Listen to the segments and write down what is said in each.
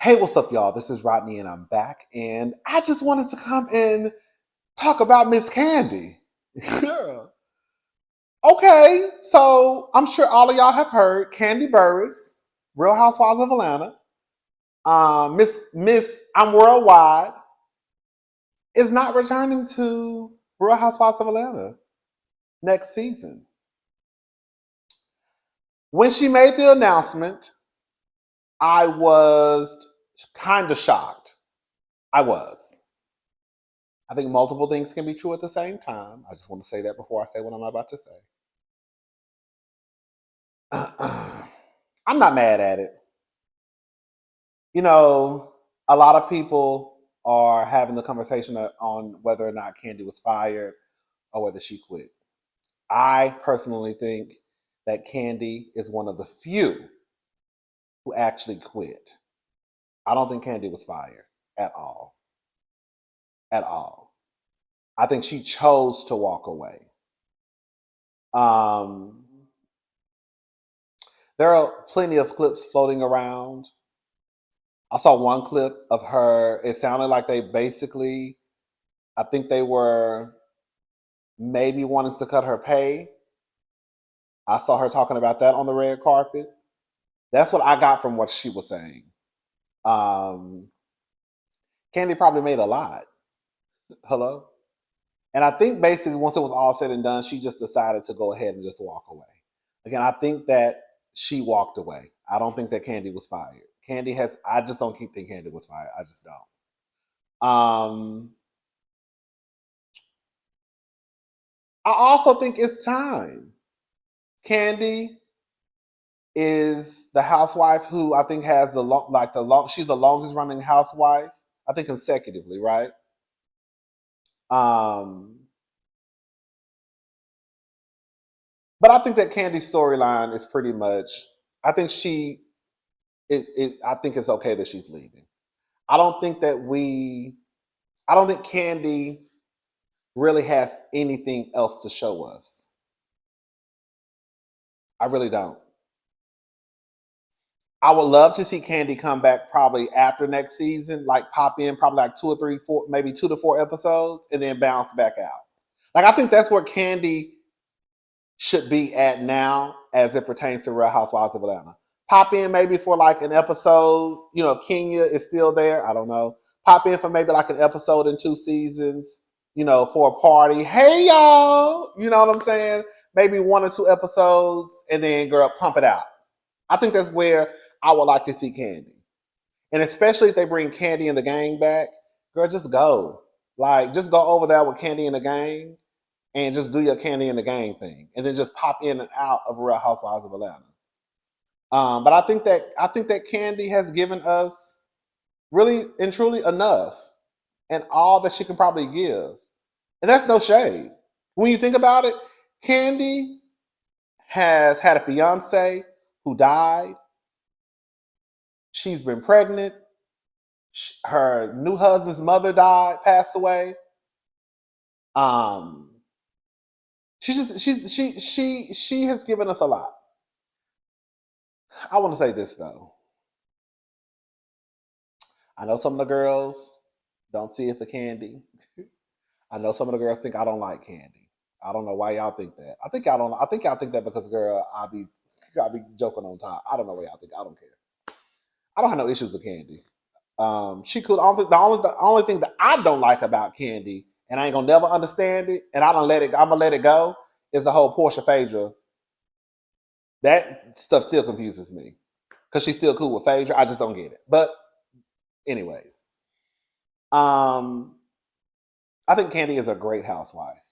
Hey, what's up, y'all? This is Rodney, and I'm back. And I just wanted to come and talk about Miss Kandi. Okay, so I'm sure all of y'all have heard Kandi Burruss, Real Housewives of Atlanta. Miss I'm Worldwide is not returning to Real Housewives of Atlanta next season. When she made the announcement, I was kind of shocked. I was. I think multiple things can be true at the same time. I just want to say that before I say what I'm about to say. I'm not mad at it. You know, a lot of people are having the conversation on whether or not Kandi was fired or whether she quit. I personally think that Kandi is one of the few who actually quit. I don't think Kandi was fired at all. At all. I think she chose to walk away. Um, there are plenty of clips floating around. I saw one clip of her. It sounded like they basically, I think they were maybe wanting to cut her pay. I saw her talking about that on the red carpet. That's what I got from what she was saying. Um, Kandi probably made a lot. Hello? And I think basically once it was all said and done, she just decided to go ahead and just walk away. Again, I think that she walked away. I don't think that Kandi was fired. I just don't think Kandi was fired. I just don't. I also think it's time. Kandi is the housewife who I think has she's the longest running housewife, I think consecutively, right? Um, but I think that Kandi's storyline is pretty much. I think I think it's okay that she's leaving. I don't think that we. I don't think Kandi really has anything else to show us. I really don't. I would love to see Kandi come back probably after next season, like pop in probably like 2 or 3, 4, maybe 2 to 4 episodes, and then bounce back out. Like I think that's where Kandi should be at now as it pertains to Real Housewives of Atlanta. Pop in maybe for like an episode, if Kenya is still there, I don't know. Pop in for maybe like an episode in 2 seasons, for a party. Hey y'all, you know what I'm saying? Maybe 1 or 2 episodes, and then girl, pump it out. I think that's where I would like to see Kandi. And especially if they bring Kandi and the gang back, girl, just go. Like, just go over there with Kandi and the gang and just do your Kandi and the gang thing. And then just pop in and out of Real Housewives of Atlanta. But I think that Kandi has given us really and truly enough and all that she can probably give. And that's no shade. When you think about it, Kandi has had a fiance who died. She's been pregnant. Her new husband's mother passed away. She has given us a lot. I want to say this though. I know some of the girls don't see it for Kandi. I know some of the girls think I don't like Kandi. I don't know why y'all think that. I think y'all don't. I think y'all think that because girl, I'll be joking on top. I don't know what y'all think. I don't care. I don't have no issues with Kandi. She could. The only thing that I don't like about Kandi, and I ain't gonna never understand it, and I'm gonna let it go, is the whole Portia Phaedra. That stuff still confuses me because she's still cool with Phaedra. I just don't get it. But anyways, I think Kandi is a great housewife.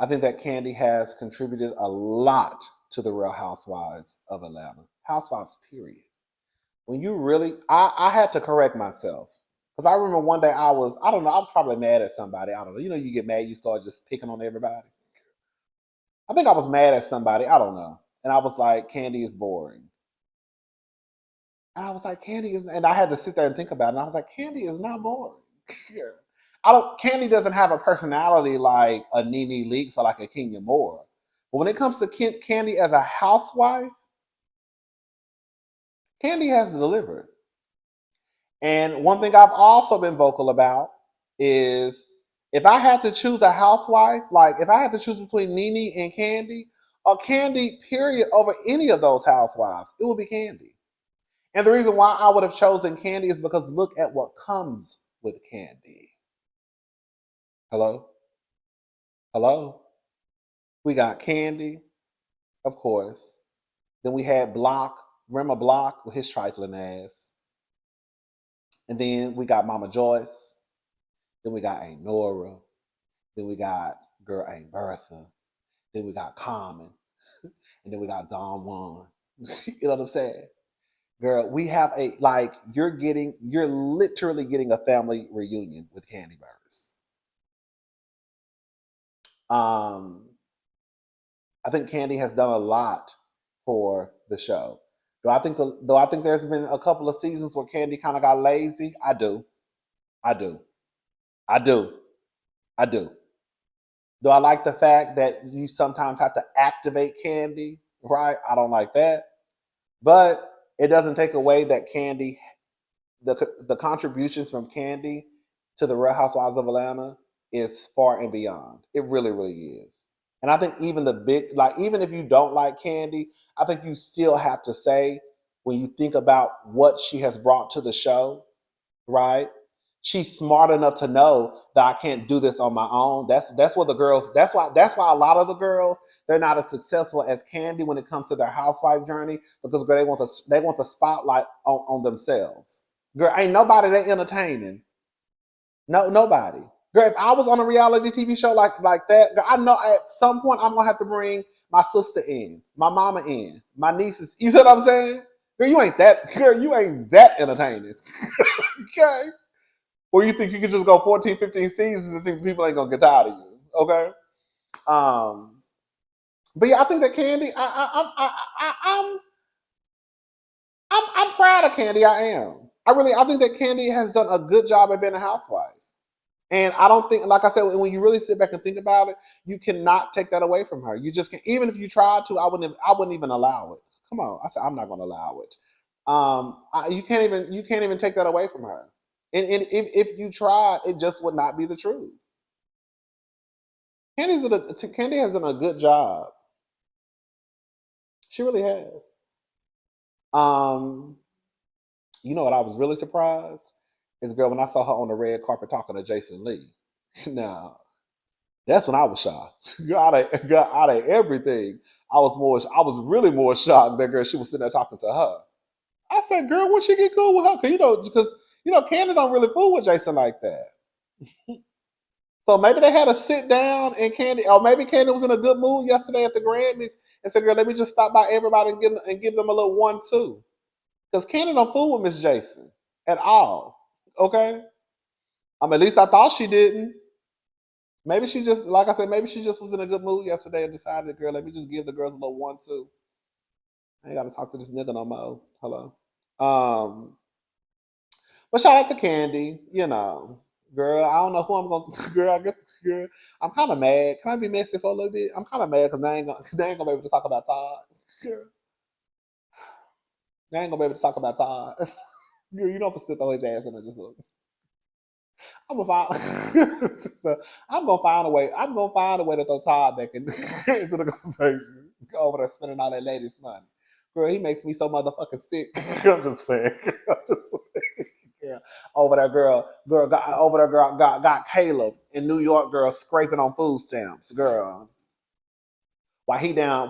I think that Kandi has contributed a lot to the Real Housewives of Atlanta. Housewives, period. When you really, I had to correct myself. Because I remember one day I was probably mad at somebody. I don't know. You get mad, you start just picking on everybody. I think I was mad at somebody. I don't know. And I was like, Kandi is boring. And I was like, and I had to sit there and think about it. And I was like, Kandi is not boring. Kandi doesn't have a personality like a Nene Leakes or like a Kenya Moore. But when it comes to Kandi as a housewife, Kandi has delivered. And one thing I've also been vocal about is if I had to choose a housewife, like if I had to choose between Nene and Kandi, or Kandi, period, over any of those housewives, it would be Kandi. And the reason why I would have chosen Kandi is because look at what comes with Kandi. Hello? Hello? We got Kandi, of course. Then we had Block, Rema Block with his trifling ass. And then we got Mama Joyce. Then we got Aunt Nora. Then we got girl Aunt Bertha. Then we got Common. And then we got Don Juan. You know what I'm saying? Girl, we have you're literally getting a family reunion with Kandi Burruss. I think Kandi has done a lot for the show. Though I think there's been a couple of seasons where Kandi kind of got lazy. I do. I do. I do. I do. Do I like the fact that you sometimes have to activate Kandi? Right? I don't like that. But it doesn't take away that Kandi, the contributions from Kandi to the Real Housewives of Atlanta is far and beyond. It really, really is. And I think even even if you don't like Kandi, I think you still have to say, when you think about what she has brought to the show, right? She's smart enough to know that I can't do this on my own. That's what the girls. That's why a lot of the girls, they're not as successful as Kandi when it comes to their housewife journey, because girl, they want the spotlight on themselves. Girl, ain't nobody that entertaining. No, nobody. Girl, if I was on a reality TV show like that, girl, I know at some point I'm gonna have to bring my sister in, my mama in, my nieces. You see what I'm saying? Girl, you ain't that entertaining. Okay. Or you think you could just go 14, 15 seasons and think people ain't gonna get tired of you? Okay. But yeah, I think that Kandi, I'm proud of Kandi. I am. I think that Kandi has done a good job at being a housewife. And I don't think, like I said, when you really sit back and think about it, you cannot take that away from her. You just can't. Even if you tried to, I wouldn't even allow it. Come on, I said I'm not going to allow it. You can't even take that away from her. And if you tried, it just would not be the truth. Kandi has done a good job. She really has. You know what? I was really surprised is, girl, when I saw her on the red carpet talking to Jason Lee. Now, that's when I was shocked. Out of everything, I was really more shocked that girl, she was sitting there talking to her. I said, girl, when she get cool with her? Because Kandi don't really fool with Jason like that. So maybe they had a sit down and or maybe Kandi was in a good mood yesterday at the Grammys and said, girl, let me just stop by everybody and give them a little 1-2. Because Kandi don't fool with Miss Jason at all. Okay? At least I thought she didn't. Maybe she just, like I said, maybe she just was in a good mood yesterday and decided, girl, let me just give the girls a little 1-2. I ain't got to talk to this nigga no more. Hello. But shout out to Kandi, girl. I don't know who I'm gonna. Girl, I guess, girl, I'm kind of mad. Can I be messy for a little bit? I'm kind of mad because they ain't gonna be able to talk about Todd. Girl, they ain't gonna be able to talk about Todd. Girl, you don't have to sit throw his ass in there just look. I'm gonna find. So I'm gonna find a way. I'm gonna find a way to throw Todd back into the conversation. Go over there spending all that ladies' money. Girl, he makes me so motherfucking sick. I'm just playing. I'm just playing. Yeah. Over there, got Caleb in New York, girl, scraping on food stamps, girl. Why he down,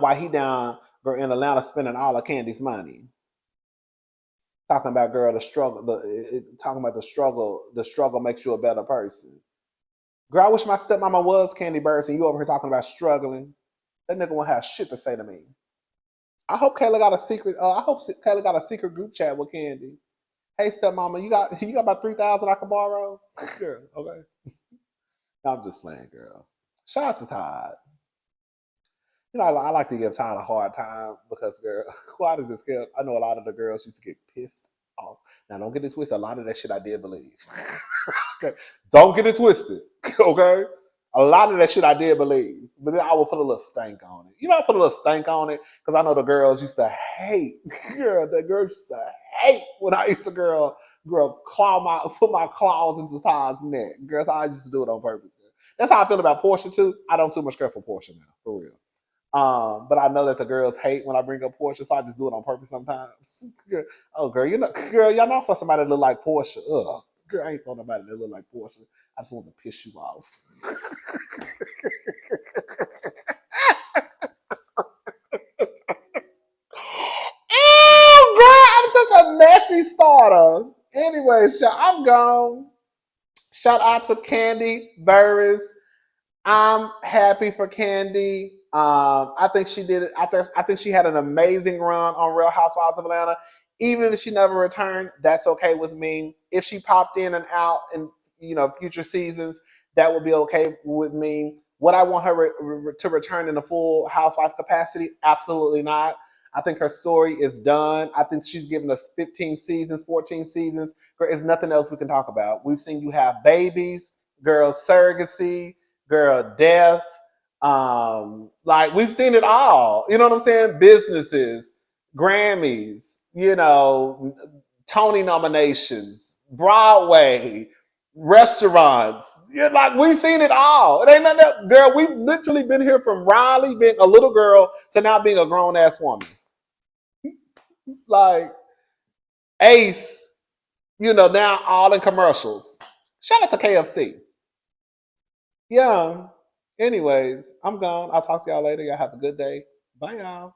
girl, in Atlanta spending all of Kandi's money. Talking about, girl, the struggle, talking about the struggle makes you a better person. Girl, I wish my stepmama was Kandi Burruss and you over here talking about struggling. That nigga won't have shit to say to me. I hope Kayla got a secret. I hope Kayla got a secret group chat with Kandi. Hey, stepmama, you got about 3,000 I can borrow? Girl, okay. I'm just playing, girl. Shout out to Todd. I like to give Todd a hard time because, girl, why does this girl? I know a lot of the girls used to get pissed off. Now, don't get it twisted. A lot of that shit I did believe. Okay, don't get it twisted. Okay, a lot of that shit I did believe, but then I would put a little stank on it. I put a little stank on it because I know the girls used to hate. Girl, the girls used to hate when I used to, girl, girl, put my claws into Todd's neck. Girl, so I used to do it on purpose. Girl. That's how I feel about Portia too. I don't too much care for Portia now, for real. But I know that the girls hate when I bring up Portia, so I just do it on purpose sometimes. Oh, girl, girl, y'all know I saw somebody that look like Portia. Ugh, girl, I ain't saw nobody that look like Portia. I just want to piss you off. Oh, girl, I'm such a messy starter. Anyways, I'm gone. Shout out to Kandi Burruss. I'm happy for Kandi. I think she did it. I think she had an amazing run on Real Housewives of Atlanta. Even if she never returned, that's okay with me. If she popped in and out in future seasons, that would be okay with me. Would I want her to return in the full housewife capacity? Absolutely not. I think her story is done. I think she's given us 15 seasons, 14 seasons. There's nothing else we can talk about. We've seen you have babies, girl, surrogacy, girl, death. Like we've seen it all. You know what I'm saying? Businesses, Grammys, Tony nominations, Broadway, restaurants. Yeah, like we've seen it all. It ain't nothing else. Girl, we've literally been here from Riley being a little girl to now being a grown ass woman. Like Ace, now all in commercials. Shout out to KFC. Yeah. Anyways, I'm gone. I'll talk to y'all later. Y'all have a good day. Bye, y'all.